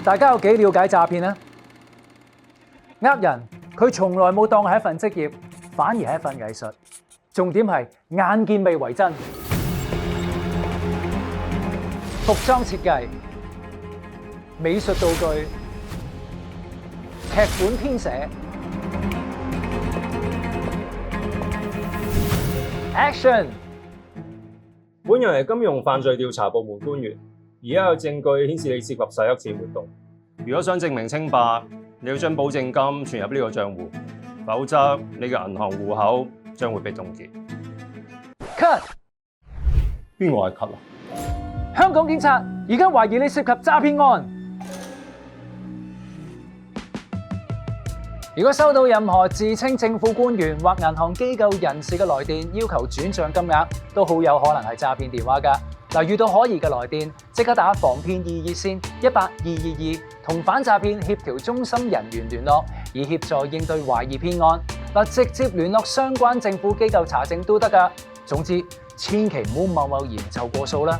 大家有幾了解詐騙呢？呃人，佢從來冇當係一份職業，反而係一份藝術。重點係眼見未為真。服裝設計、美術道具、劇本編寫、Action！本人係金融犯罪調查部門官員，而家有證據顯示你涉及洗黑錢活動。如果想證明清白，你要將保證金存入呢個賬戶，否則你嘅銀行戶口將會被凍結。Cut！邊個係 cut 啊？香港警察而家懷疑你涉及詐騙案。如果收到任何自稱政府官員或銀行機構人士嘅來電，要求轉賬金額，都好有可能係詐騙電話㗎。嗱，遇到可疑嘅來電，即刻打防騙易熱線18222，同反詐騙協調中心人員聯絡，以協助應對懷疑騙案。嗱，直接聯絡相關政府機構查證都得㗎。總之，千祈唔好貿貿然就過數啦。